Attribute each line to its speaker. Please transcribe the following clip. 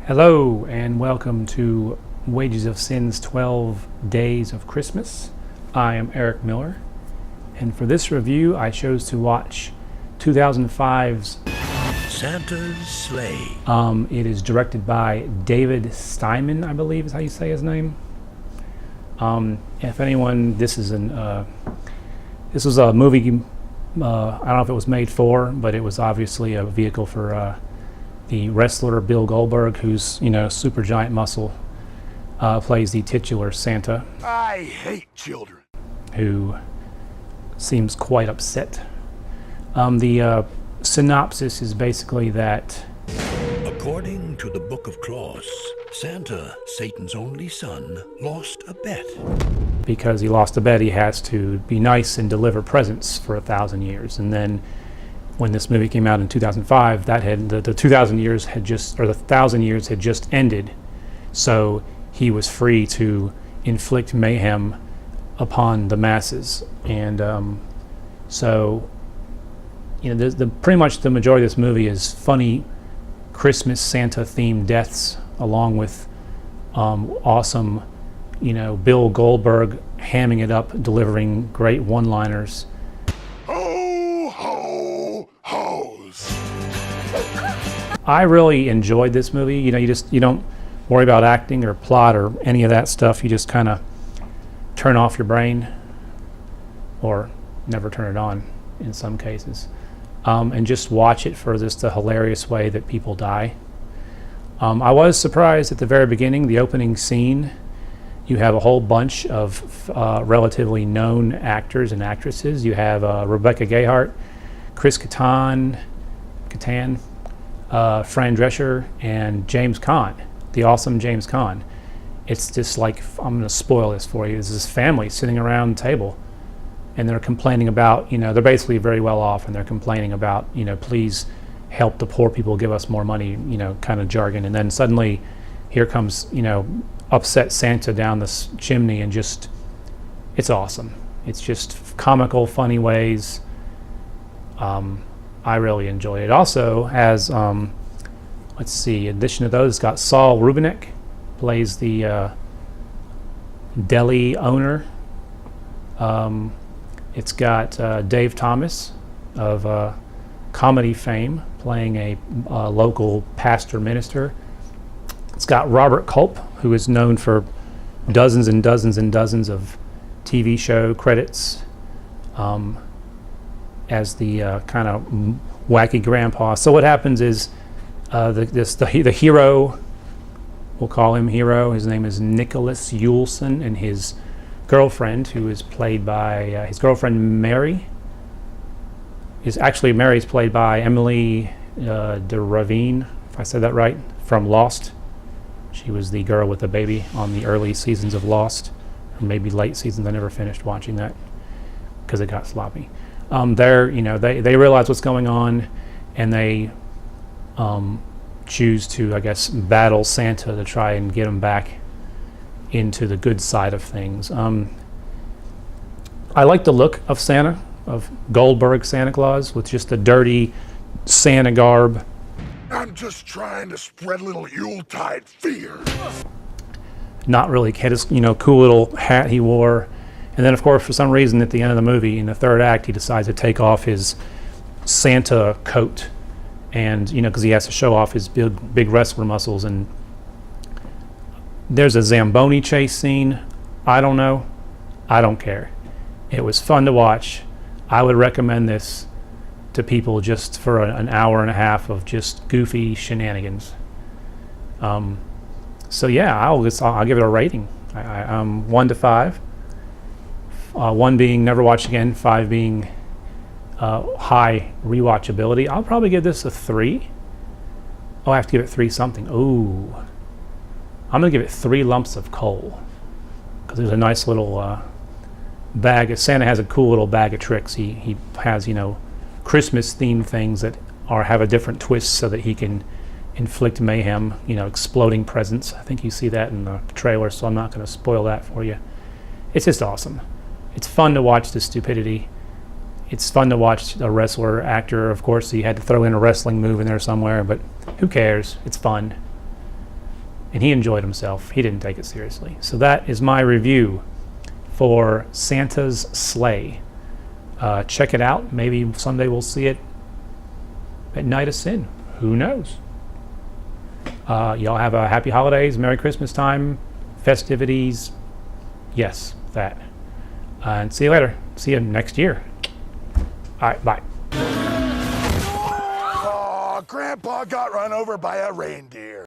Speaker 1: Hello and welcome to Wages of Cine's 12 Days of Christmas. I am Eric Miller, and for this review I chose to watch 2005's
Speaker 2: Santa's Sleigh.
Speaker 1: It is directed by David Steinman, I believe is how you say his name. If anyone, this was a movie, I don't know if it was made for, but it was obviously a vehicle for the wrestler Bill Goldberg, who's, super giant muscle, plays the titular Santa.
Speaker 2: I hate children.
Speaker 1: Who seems quite upset. The synopsis is basically that
Speaker 2: According to the Book of Claus, Santa, Satan's only son, lost a bet.
Speaker 1: because he lost a bet, he has to be nice and deliver presents for 1,000 years. And then when this movie came out in 2005, that had the 2,000 years had just, or the 1,000 years had just ended. So he was free to inflict mayhem upon the masses. And pretty much the majority of this movie is funny Christmas Santa themed deaths, along with awesome, Bill Goldberg hamming it up, delivering great one-liners.
Speaker 2: Ho, ho, hos.
Speaker 1: I really enjoyed this movie. You don't worry about acting or plot or any of that stuff. You just kind of turn off your brain, or never turn it on in some cases, and just watch it for just the hilarious way that people die. I was surprised at the very beginning, the opening scene. You have a whole bunch of relatively known actors and actresses. You have Rebecca Gayheart, Chris Kattan, Fran Drescher, and James Caan, the awesome James Caan. It's just like, I'm going to spoil this for you. There's this family sitting around the table, and they're complaining about, they're basically very well off, and they're complaining about, please help the poor people, give us more money, kind of jargon. And then suddenly here comes, upset Santa down this chimney, and just, it's awesome. It's just comical, funny ways. I really enjoy it. It also has, let's see, in addition to those, it's got Saul Rubinek, plays the deli owner. It's got Dave Thomas of comedy fame, playing a local pastor minister. It's got Robert Culp, who is known for dozens and dozens and dozens of TV show credits, as the kind of wacky grandpa. So what happens is the hero, we'll call him Hero, his name is Nicholas Yulson, and his girlfriend, who is played by his girlfriend Mary, Mary's played by Emily de Ravine, if I said that right, from Lost. She was the girl with the baby on the early seasons of Lost, or maybe late seasons. I never finished watching that because it got sloppy. They realize what's going on, and they choose to, I guess, battle Santa to try and get him back into the good side of things. I like the look of Santa, of Goldberg Santa Claus, with just the dirty Santa garb.
Speaker 2: I'm just trying to spread a little Yuletide fear.
Speaker 1: Not really, had his cool little hat he wore, and then of course for some reason at the end of the movie, in the third act, he decides to take off his Santa coat, and because he has to show off his big wrestler muscles. And there's a Zamboni chase scene. I don't know. I don't care. It was fun to watch. I would recommend this to people just for an hour and a half of just goofy shenanigans. So yeah, I'll give it a rating. 1 to 5. 1 being never watch again, 5 being high rewatchability. I'll probably give this a 3. Oh, I have to give it 3 something. Ooh, I'm gonna give it 3 lumps of coal, because there's a nice little bag. Santa has a cool little bag of tricks. He has Christmas themed things that have a different twist, so that he can inflict mayhem, exploding presents. I think you see that in the trailer, so I'm not going to spoil that for you. It's just awesome. It's fun to watch the stupidity. It's fun to watch a wrestler actor. Of course, he had to throw in a wrestling move in there somewhere, but who cares? It's fun. and he enjoyed himself. He didn't take it seriously. So that is my review for Santa's Sleigh. Check it out. Maybe someday we'll see it at Night of Sin. Who knows? Y'all have a happy holidays, Merry Christmas time, festivities. Yes, that. And see you later. See you next year. All right, bye.
Speaker 3: Aw, Grandpa got run over by a reindeer.